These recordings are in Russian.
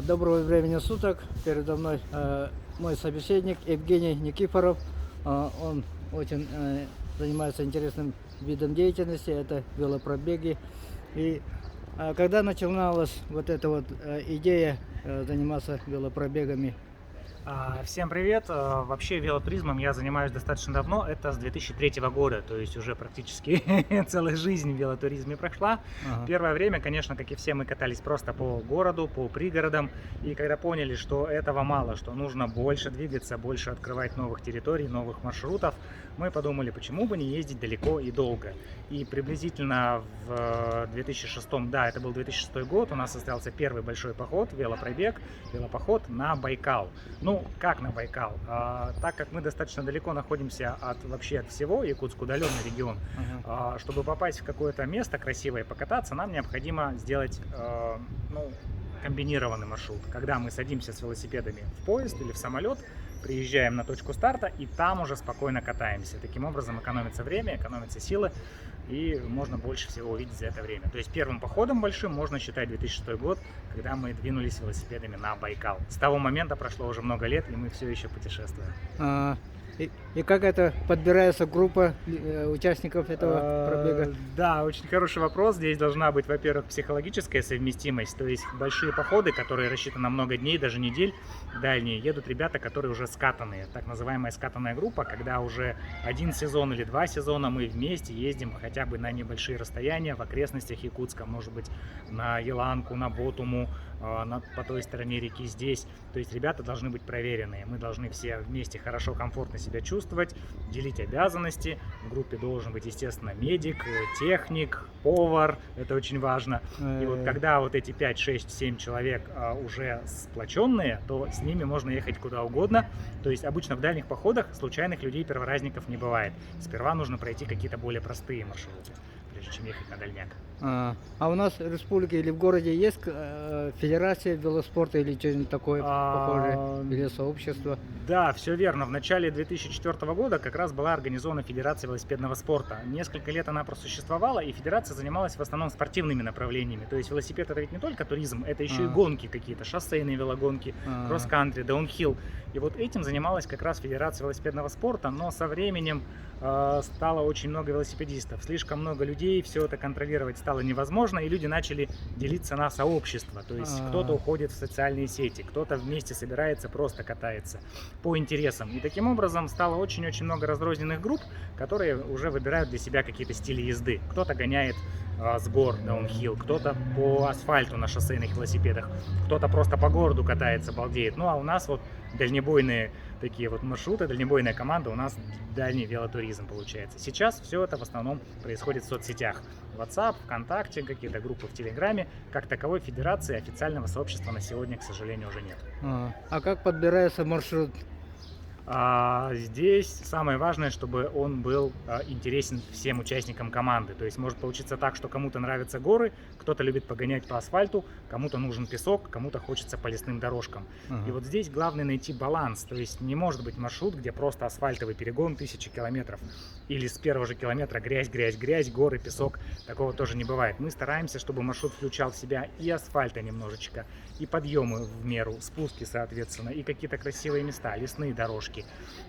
Доброго времени суток. Передо мной мой собеседник Евгений Никифоров. Он очень занимается интересным видом деятельности, это велопробеги. И когда начиналась вот эта вот идея заниматься велопробегами? Всем привет! Вообще велотуризмом я занимаюсь достаточно давно, это с 2003 года, то есть уже практически целая жизнь в велотуризме прошла. Ага. Первое время, конечно, как и все, мы катались просто по городу, по пригородам, и когда поняли, что этого мало, что нужно больше двигаться, больше открывать новых территорий, новых маршрутов, мы подумали, почему бы не ездить далеко и долго. И приблизительно в 2006, да, это был 2006 год, у нас состоялся первый большой поход, велопоход на Байкал. Ну, как на Байкал? Так как мы достаточно далеко находимся вообще от всего, Якутск удаленный регион, Ага. чтобы попасть в какое-то место красивое и покататься, нам необходимо сделать комбинированный маршрут. Когда мы садимся с велосипедами в поезд или в самолет, приезжаем на точку старта и там уже спокойно катаемся. Таким образом экономится время, экономятся силы и можно больше всего увидеть за это время. То есть первым походом большим можно считать 2006 год, когда мы двинулись велосипедами на Байкал. С того момента прошло уже много лет, и мы все еще путешествуем. А, и как это подбирается группа участников этого пробега? Да, очень хороший вопрос. Здесь должна быть, во-первых, психологическая совместимость, то есть большие походы, которые рассчитаны на много дней, даже недель, дальние, едут ребята, которые уже скатанные, так называемая скатанная группа, когда уже один сезон или два сезона мы вместе ездим хотя бы на небольшие расстояния в окрестностях Якутска, может быть, на Еланку, на Ботуму, по той стороне реки здесь. То есть ребята должны быть проверенные, мы должны все вместе хорошо, комфортно себя чувствовать, делить обязанности. В группе должен быть, естественно, медик, техник, повар, это очень важно. И вот когда вот эти 5, 6, 7 человек уже сплоченные, то с ними можно ехать куда угодно. То есть обычно в дальних походах случайных людей, перворазников не бывает. Сперва нужно пройти какие-то более простые маршруты, прежде чем ехать на дальняк. А у нас в республике или в городе есть федерация велоспорта или что-нибудь такое похожее, или сообщество? Да, все верно. В начале 2004 года как раз была организована Федерация велосипедного спорта. Несколько лет она просуществовала, и федерация занималась в основном спортивными направлениями. То есть велосипед — это ведь не только туризм, это еще и гонки какие-то, шоссейные велогонки, кросс-кантри, даунхилл. И вот этим занималась как раз Федерация велосипедного спорта, но со временем стало очень много велосипедистов, слишком много людей, все это контролировать стало невозможно, и люди начали делиться на сообщества. То есть кто-то уходит в социальные сети, кто-то вместе собирается, просто катается по интересам. И таким образом стало очень-очень много разрозненных групп, которые уже выбирают для себя какие-то стили езды. Кто-то гоняет с гор даунхилл, кто-то по асфальту на шоссейных велосипедах, кто-то просто по городу катается, балдеет. Ну а у нас вот дальнобойные такие вот маршруты, дальнобойная команда, у нас дальний велотуризм получается. Сейчас все это в основном происходит в соцсетях. WhatsApp, ВКонтакте, какие-то группы в Телеграме. Как таковой федерации официального сообщества на сегодня, к сожалению, уже нет. А как подбирается маршрут? Здесь самое важное, чтобы он был интересен всем участникам команды. То есть может получиться так, что кому-то нравятся горы, кто-то любит погонять по асфальту, кому-то нужен песок, кому-то хочется по лесным дорожкам. И вот здесь главное найти баланс. То есть не может быть маршрут, где просто асфальтовый перегон 1000 километров. Или с первого же километра грязь, грязь, грязь, горы, песок. Такого тоже не бывает. Мы стараемся, чтобы маршрут включал в себя и асфальта немножечко, и подъемы в меру, спуски, соответственно, и какие-то красивые места, лесные дорожки.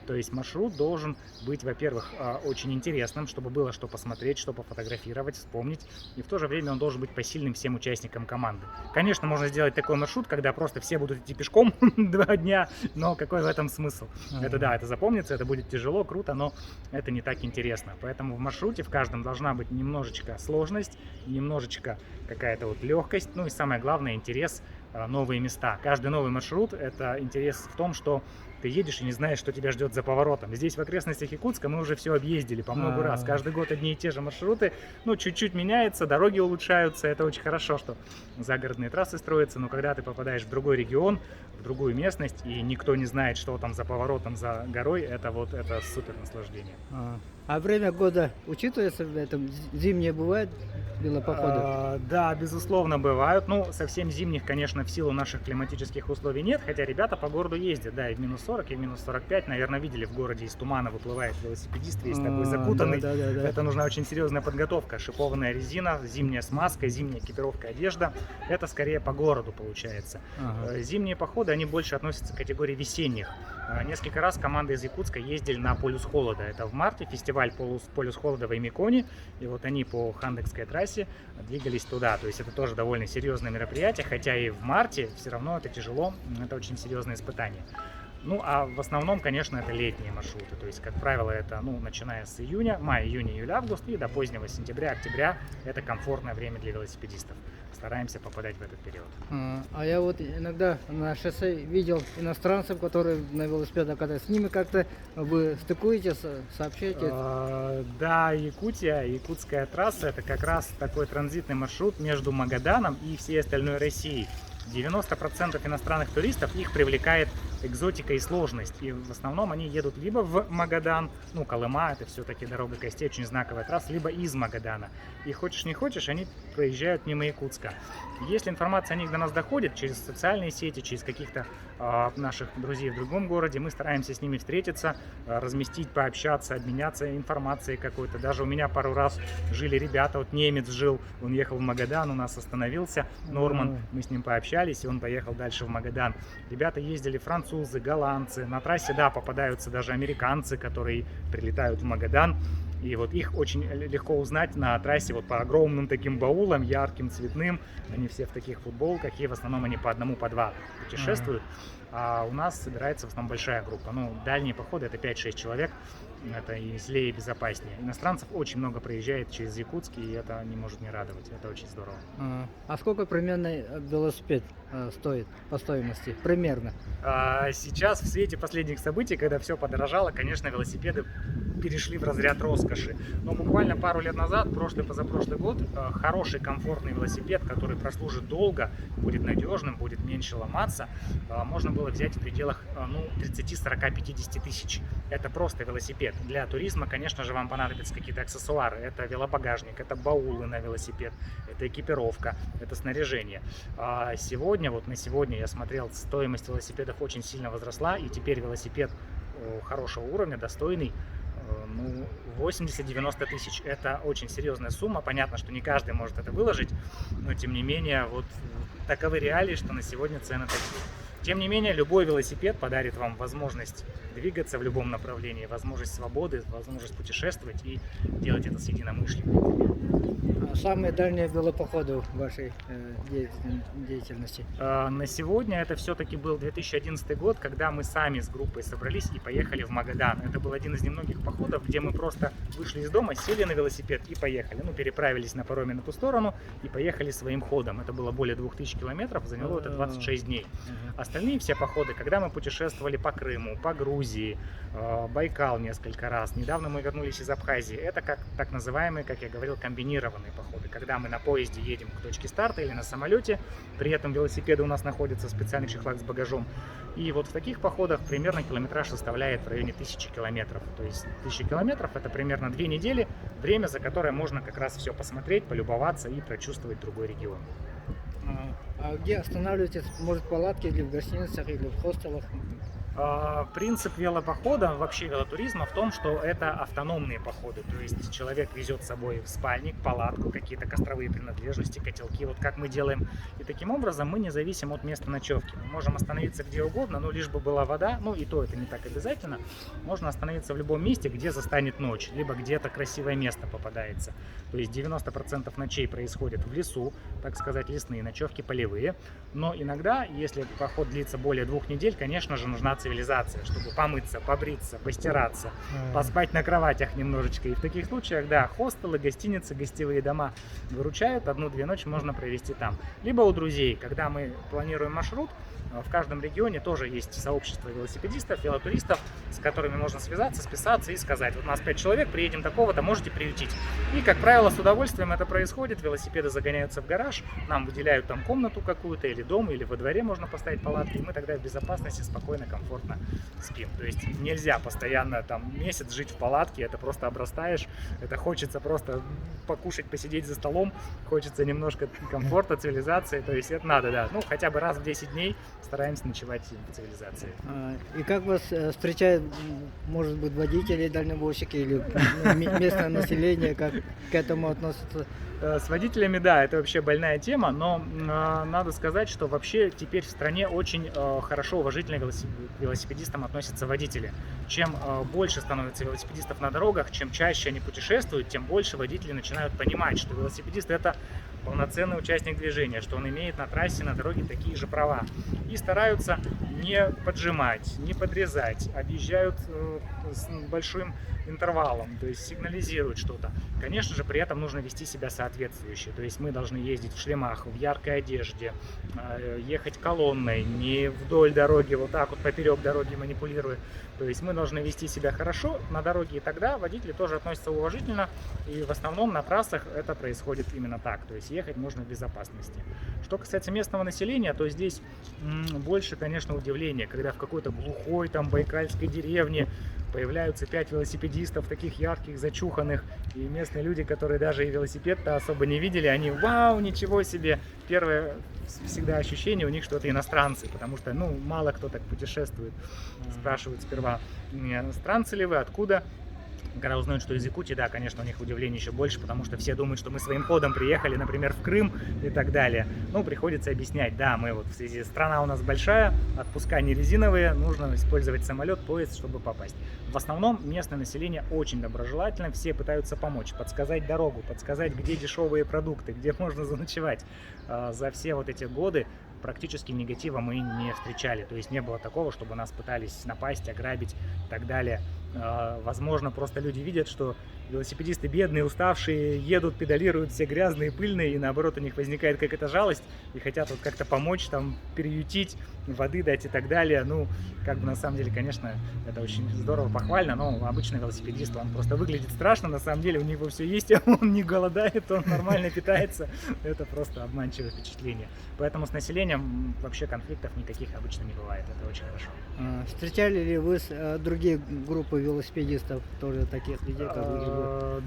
То есть маршрут должен быть, во-первых, очень интересным, чтобы было что посмотреть, что пофотографировать, вспомнить. И в то же время он должен быть посильным всем участникам команды. Конечно, можно сделать такой маршрут, когда просто все будут идти пешком 2 дня, но какой в этом смысл? Это да, это запомнится, это будет тяжело, круто, но это не так интересно. Поэтому в маршруте в каждом должна быть немножечко сложность, немножечко какая-то вот легкость, ну и самое главное — интерес, новые места. Каждый новый маршрут — это интерес в том, что ты едешь и не знаешь, что тебя ждет за поворотом. Здесь в окрестностях Якутска мы уже все объездили по много раз. Каждый год одни и те же маршруты, ну чуть-чуть меняется, дороги улучшаются. Это очень хорошо, что загородные трассы строятся, но когда ты попадаешь в другой регион, в другую местность, и никто не знает, что там за поворотом, за горой, это супер наслаждение. А время года учитывается в этом? Зимние бывают велопоходы? Да, безусловно, бывают. Ну, совсем зимних, конечно, в силу наших климатических условий нет, хотя ребята по городу ездят, да, и в минус 40, и в минус 45. Наверное, видели, в городе из тумана выплывает велосипедист, весь такой закутанный. Да. Это нужна очень серьезная подготовка. Шипованная резина, зимняя смазка, зимняя экипировка, одежда. Это скорее по городу получается. Ага. Зимние походы, они больше относятся к категории весенних. Несколько раз команды из Якутска ездили на Полюс Холода. Это в марте фестиваль Полюс Холода в Эмиконе. И вот они по Хандекской трассе двигались туда. То есть это тоже довольно серьезное мероприятие, хотя и в марте все равно это тяжело, это очень серьезное испытание. Ну, а в основном, конечно, это летние маршруты. То есть, как правило, это, ну, начиная с мая, июня, июля, август и до позднего сентября, октября. Это комфортное время для велосипедистов. Стараемся попадать в этот период. А я вот иногда на шоссе видел иностранцев, которые на велосипедах катаются. С ними как-то вы стыкуетесь, сообщаете? Да, Якутия, якутская трасса — это как раз такой транзитный маршрут между Магаданом и всей остальной Россией. 90% иностранных туристов, их привлекает экзотика и сложность. И в основном они едут либо в Магадан, ну, Колыма, это все-таки дорога костей, очень знаковая трасса, либо из Магадана. И хочешь не хочешь, они проезжают мимо Якутска. Если информация о них до нас доходит через социальные сети, через каких-то наших друзей в другом городе, мы стараемся с ними встретиться, разместить, пообщаться, обменяться информацией какой-то. Даже у меня пару раз жили ребята, вот немец жил, он ехал в Магадан, у нас остановился, Норман, мы с ним пообщались, и он поехал дальше в Магадан. Ребята ездили, французы, голландцы, на трассе, да, попадаются даже американцы, которые прилетают в Магадан. И вот их очень легко узнать на трассе вот по огромным таким баулам, ярким, цветным. Они все в таких футболках, и в основном они по одному, по два путешествуют. А у нас собирается в основном большая группа. Ну, дальние походы — это 5-6 человек. Это и веселее, и безопаснее. Иностранцев очень много проезжает через Якутск, и это не может не радовать. Это очень здорово. А сколько примерно велосипед стоит по стоимости? Примерно. Сейчас в свете последних событий, когда все подорожало, конечно, велосипеды перешли в разряд роскоши. Но буквально пару лет назад, позапрошлый год, хороший комфортный велосипед, который прослужит долго, будет надежным, будет меньше ломаться, можно было взять в пределах 30, 40, 50 тысяч. Это просто велосипед. Для туризма, конечно же, вам понадобятся какие-то аксессуары. Это велобагажник, это баулы на велосипед, это экипировка, это снаряжение. На сегодня я смотрел, стоимость велосипедов очень сильно возросла, и теперь велосипед хорошего уровня, достойный, 80-90 тысяч. Это очень серьезная сумма. Понятно, что не каждый может это выложить, но тем не менее, вот таковы реалии, что на сегодня цены такие. Тем не менее, любой велосипед подарит вам возможность двигаться в любом направлении, возможность свободы, возможность путешествовать и делать это с единомышленниками. Самые дальние велопоходы в вашей деятельности? На сегодня это все-таки был 2011 год, когда мы сами с группой собрались и поехали в Магадан. Это был один из немногих походов, где мы просто вышли из дома, сели на велосипед и поехали. Переправились на пароме на ту сторону и поехали своим ходом. Это было более 2000 километров, заняло это 26 дней. Остальные все походы, когда мы путешествовали по Крыму, по Грузии, Байкал несколько раз. Недавно мы вернулись из Абхазии. Это как так называемые, как я говорил, комбинированные походы, когда мы на поезде едем к точке старта или на самолете, при этом велосипеды у нас находятся в специальных чехлах с багажом. И вот в таких походах примерно километраж составляет в районе 1000 километров. То есть 1000 километров — это примерно 2 недели, время, за которое можно как раз все посмотреть, полюбоваться и прочувствовать другой регион. А где останавливаетесь? Может, в палатке или в гостиницах, или в хостелах? Принцип велопохода, вообще велотуризма в том, что это автономные походы. То есть человек везет с собой спальник, палатку, какие-то костровые принадлежности, котелки, вот как мы делаем. И таким образом мы не зависим от места ночевки. Мы можем остановиться где угодно, но лишь бы была вода, и то это не так обязательно. Можно остановиться в любом месте, где застанет ночь, либо где-то красивое место попадается. То есть 90% ночей происходит в лесу, так сказать, лесные ночевки, полевые. Но иногда, если поход длится более 2 недель, конечно же, нужна цивилизация, чтобы помыться, побриться, постираться, поспать на кроватях немножечко. И в таких случаях, да, хостелы, гостиницы, гостевые дома выручают, 1-2 ночи можно провести там. Либо у друзей, когда мы планируем маршрут, в каждом регионе тоже есть сообщество велосипедистов, велотуристов, с которыми можно связаться, списаться и сказать: вот у нас 5 человек, приедем такого-то, можете приютить. И, как правило, с удовольствием это происходит. Велосипеды загоняются в гараж, нам выделяют там комнату какую-то, или дом, или во дворе можно поставить палатки, и мы тогда в безопасности, спокойно, комфортно спим. То есть нельзя постоянно там месяц жить в палатке, это просто обрастаешь, это хочется просто покушать, посидеть за столом, хочется немножко комфорта, цивилизации, то есть это надо, да. Ну, хотя бы раз в 10 дней стараемся ночевать в цивилизации. И как вас встречают, может быть, водители, дальнобойщики или местное население, как к этому относятся? С водителями, да, это вообще больная тема, но надо сказать, что вообще теперь в стране очень хорошо, уважительно к велосипедистам относятся водители. Чем больше становится велосипедистов на дорогах, чем чаще они путешествуют, тем больше водители начинают понимать, что велосипедист — это полноценный участник движения, что он имеет на трассе, на дороге такие же права. И стараются не поджимать, не подрезать, объезжают с большим интервалом, то есть сигнализируют что-то. Конечно же, при этом нужно вести себя соответствующе, то есть мы должны ездить в шлемах, в яркой одежде, ехать колонной, не вдоль дороги, вот так вот поперек дороги манипулируя. То есть мы должны вести себя хорошо на дороге, и тогда водители тоже относятся уважительно, и в основном на трассах это происходит именно так, то есть ехать можно в безопасности. Что касается местного населения, то здесь больше, конечно, удивления, когда в какой-то глухой там байкальской деревне появляются 5 велосипедистов, таких ярких, зачуханных, и местные люди, которые даже и велосипед-то особо не видели, они: вау, ничего себе! Первое всегда ощущение у них, что это иностранцы, потому что, ну, мало кто так путешествует. Спрашивают сперва: иностранцы ли вы, откуда? Когда узнают, что из Якутии, да, конечно, у них удивление еще больше, потому что все думают, что мы своим ходом приехали, например, в Крым и так далее. Ну, приходится объяснять: да, мы вот в связи, страна у нас большая, отпуска не резиновые, нужно использовать самолет, поезд, чтобы попасть. В основном местное население очень доброжелательно, все пытаются помочь, подсказать дорогу, подсказать, где дешевые продукты, где можно заночевать. За все вот эти годы практически негатива мы не встречали, то есть не было такого, чтобы нас пытались напасть, ограбить и так далее. Возможно, просто люди видят, что велосипедисты бедные, уставшие, едут, педалируют, все грязные, пыльные, и наоборот у них возникает какая-то жалость, и хотят вот как-то помочь, там, переютить, воды дать и так далее. Ну, как бы на самом деле, конечно, это очень здорово, похвально, но обычный велосипедист, он просто выглядит страшно, на самом деле у него все есть, он не голодает, он нормально питается, это просто обманчивое впечатление. Поэтому с населением вообще конфликтов никаких обычно не бывает, это очень хорошо. Встречали ли вы другие группы велосипедистов, тоже таких людей, как вы?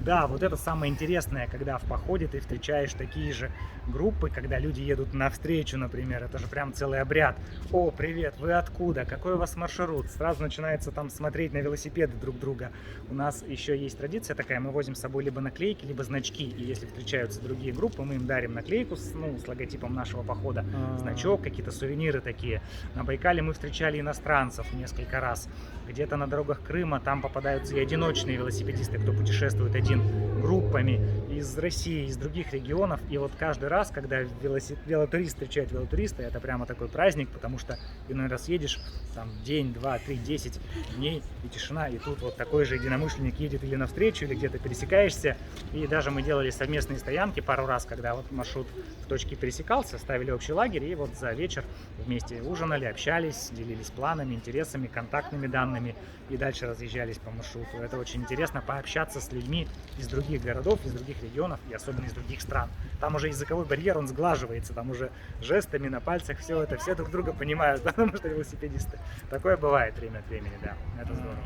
Да, вот это самое интересное, когда в походе ты встречаешь такие же группы, когда люди едут навстречу, например, это же прям целый обряд. О, привет, вы откуда? Какой у вас маршрут? Сразу начинается там смотреть на велосипеды друг друга. У нас еще есть традиция такая, мы возим с собой либо наклейки, либо значки, и если встречаются другие группы, мы им дарим наклейку с логотипом нашего похода, значок, какие-то сувениры такие. На Байкале мы встречали иностранцев несколько раз. Где-то на дорогах Крыма там попадаются и одиночные велосипедисты, кто путешествует один группами из России, из других регионов. И вот каждый раз, когда велотурист встречает велотуриста, это прямо такой праздник, потому что иной раз едешь, там день, два, три, 10 дней и тишина, и тут вот такой же единомышленник едет или навстречу, или где-то пересекаешься. И даже мы делали совместные стоянки пару раз, когда вот маршрут в точке пересекался, ставили общий лагерь, и вот за вечер вместе ужинали, общались, делились планами, интересами, контактными данными и дальше разъезжались по маршруту. Это очень интересно пообщаться с людьми из других городов, из других регионов и особенно из других стран. Там уже языковой барьер, он сглаживается, там уже жестами на пальцах все это, все друг друга понимают, потому что велосипедисты. Такое бывает время от времени, да, это здорово.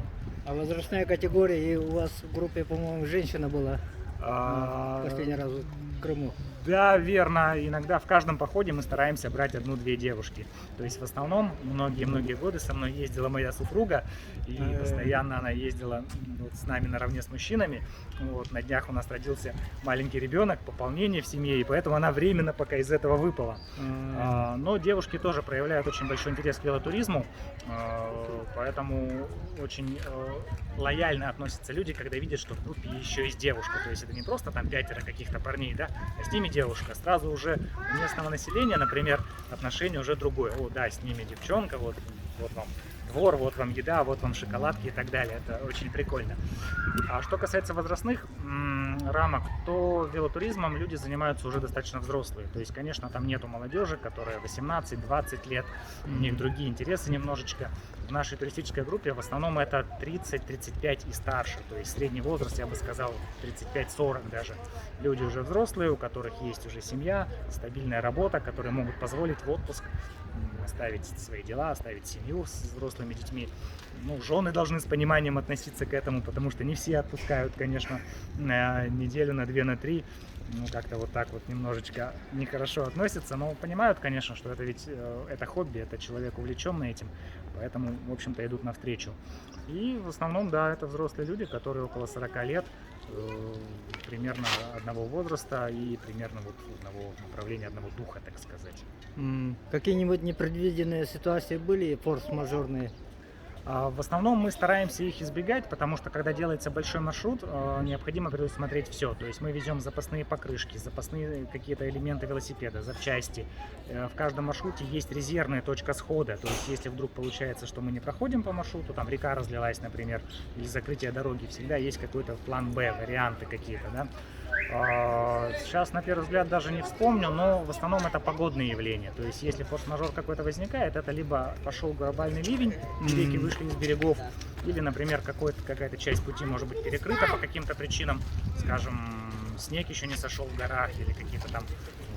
А возрастная категория, и у вас в группе, по-моему, женщина была последний раз в Крыму? Да, верно. Иногда в каждом походе мы стараемся брать 1-2 девушки. То есть в основном многие-многие годы со мной ездила моя супруга, и постоянно она ездила вот с нами наравне с мужчинами. Вот, на днях у нас родился маленький ребенок, пополнение в семье, и поэтому она временно пока из этого выпала. Но девушки тоже проявляют очень большой интерес к велотуризму, поэтому очень лояльно относятся люди, когда видят, что в группе еще есть девушка. То есть это не просто там 5 каких-то парней, да, а с ними девушка. Сразу уже у местного населения, например, отношение уже другое. О, да, с ними девчонка, вот вот вам двор, вот вам еда, вот вам шоколадки и так далее. Это очень прикольно. А что касается возрастных рамок, то велотуризмом люди занимаются уже достаточно взрослые. То есть, конечно, там нету молодежи, которая 18-20 лет, у них другие интересы немножечко. В нашей туристической группе в основном это 30-35 и старше. То есть средний возраст, я бы сказал, 35-40 даже. Люди уже взрослые, у которых есть уже семья, стабильная работа, которые могут позволить в отпуск оставить свои дела, оставить семью с взрослыми детьми. Ну, жены должны с пониманием относиться к этому, потому что не все отпускают, конечно, на неделю, на 2, на 3. Ну, как-то вот так вот немножечко нехорошо относятся, но понимают, конечно, что это ведь это хобби, это человек увлеченный этим, поэтому, в общем-то, идут навстречу. И в основном, да, это взрослые люди, которые около 40 лет, примерно одного возраста и примерно вот одного направления, одного духа, так сказать. Какие-нибудь непредвиденные ситуации были, форс-мажорные? В основном мы стараемся их избегать, потому что когда делается большой маршрут, необходимо предусмотреть все. То есть мы везем запасные покрышки, запасные какие-то элементы велосипеда, запчасти. В каждом маршруте есть резервная точка схода. То есть если вдруг получается, что мы не проходим по маршруту, там река разлилась, например, или закрытие дороги, всегда есть какой-то план Б, варианты какие-то, да. Сейчас, на первый взгляд, даже не вспомню, но в основном это погодные явления. То есть, если форс-мажор какой-то возникает, это либо пошел глобальный ливень, реки вышли из берегов, или, например, какая-то часть пути может быть перекрыта по каким-то причинам, скажем, снег еще не сошел в горах, или какие-то там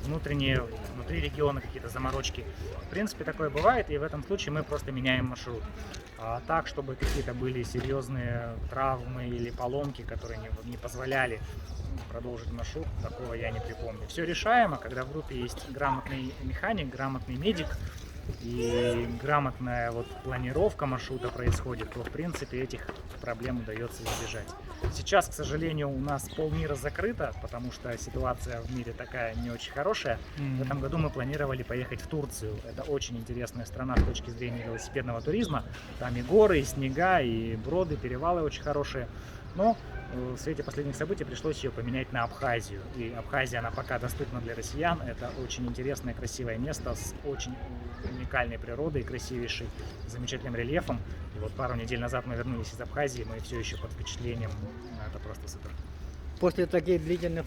внутри региона какие-то заморочки. В принципе, такое бывает, и в этом случае мы просто меняем маршрут. А так, чтобы какие-то были серьезные травмы или поломки, которые не позволяли продолжить маршрут, такого я не припомню. Все решаемо, когда в группе есть грамотный механик, грамотный медик и грамотная вот планировка маршрута происходит, то в принципе этих проблем удается избежать. Сейчас, к сожалению, у нас полмира закрыто, потому что ситуация в мире такая не очень хорошая. В этом году мы планировали поехать в Турцию. Это очень интересная страна с точки зрения велосипедного туризма. Там и горы, и снега, и броды, перевалы очень хорошие. Но в свете последних событий пришлось ее поменять на Абхазию. И Абхазия, она пока доступна для россиян. Это очень интересное, красивое место с очень уникальной природой, красивейшей, замечательным рельефом. И вот пару недель назад мы вернулись из Абхазии, мы все еще под впечатлением. Это просто супер. После таких длительных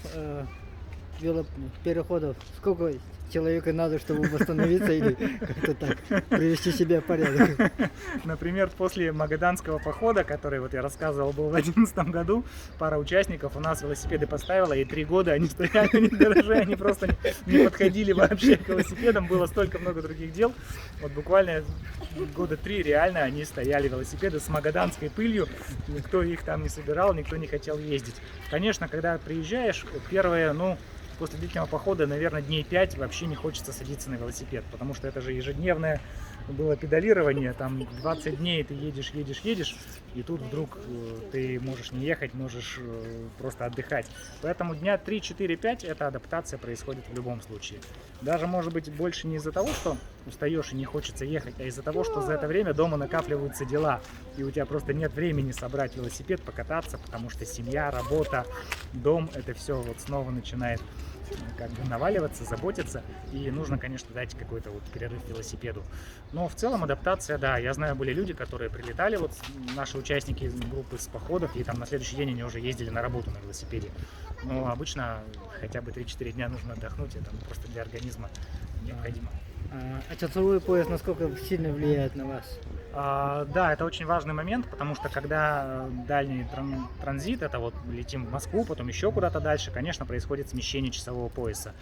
велопереходов сколько человека надо, чтобы восстановиться или как-то так привести себя в порядок? Например, после магаданского похода, который вот я рассказывал, был в 2011 году, пара участников у нас велосипеды поставила, и 3 года они стояли не в гараже, они просто не подходили вообще к велосипедам, было столько много других дел. Вот буквально года 3 реально они стояли велосипеды с магаданской пылью, никто их там не собирал, никто не хотел ездить. Конечно, когда приезжаешь, первое, после длительного похода, наверное, дней 5 вообще не хочется садиться на велосипед, потому что это же ежедневное было педалирование, там 20 дней ты едешь, и тут вдруг ты можешь не ехать, можешь просто отдыхать. Поэтому дня 3, 4, 5 эта адаптация происходит в любом случае. Даже, может быть, больше не из-за того, что устаешь и не хочется ехать, а из-за того, что за это время дома накапливаются дела, и у тебя просто нет времени собрать велосипед, покататься, потому что семья, работа, дом, это все вот снова начинает как бы наваливаться, заботиться, и нужно, конечно, дать какой-то вот перерыв велосипеду. Но в целом адаптация, да, я знаю, были люди, которые прилетали, вот наши участники группы с походов, и там на следующий день они уже ездили на работу на велосипеде. Но обычно хотя бы 3-4 дня нужно отдохнуть, это просто для организма необходимо. А часовой пояс насколько сильно влияет на вас? Да, это очень важный момент, потому что когда дальний транзит, это вот летим в Москву, потом еще куда-то дальше, конечно, происходит смещение часового пояса.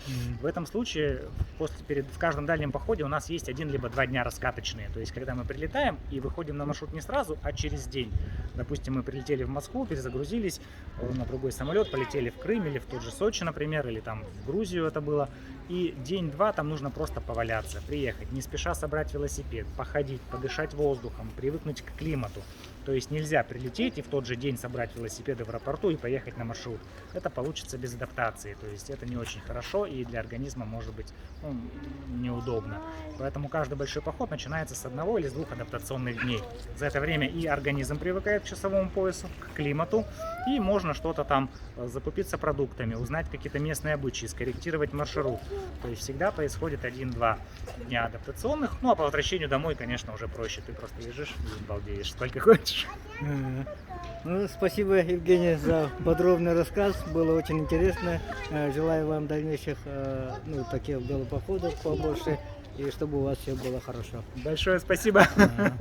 В этом случае в каждом дальнем походе у нас есть 1 либо 2 дня раскаточные. То есть, когда мы прилетаем и выходим на маршрут не сразу, а через день. Допустим, мы прилетели в Москву, перезагрузились на другой самолет, полетели в Крым или в тот же Сочи, например, или там в Грузию это было. И день-два там нужно просто поваляться, приехать, не спеша собрать велосипед, походить, подышать воздухом, воздухом, привыкнуть к климату. То есть нельзя прилететь и в тот же день собрать велосипеды в аэропорту и поехать на маршрут. Это получится без адаптации, то есть это не очень хорошо и для организма может быть неудобно. Поэтому каждый большой поход начинается с 1 или с 2 адаптационных дней. За это время и организм привыкает к часовому поясу, к климату, и можно что-то там закупиться продуктами, узнать какие-то местные обычаи, скорректировать маршрут. То есть всегда происходит 1-2 дня адаптационных. Ну а по возвращению домой, конечно, уже проще. Ты просто лежишь и балдеешь сколько хочешь. Ну, спасибо, Евгений, за подробный рассказ. Было очень интересно. Желаю вам дальнейших таких велопоходов побольше. И чтобы у вас все было хорошо. Большое спасибо. Да.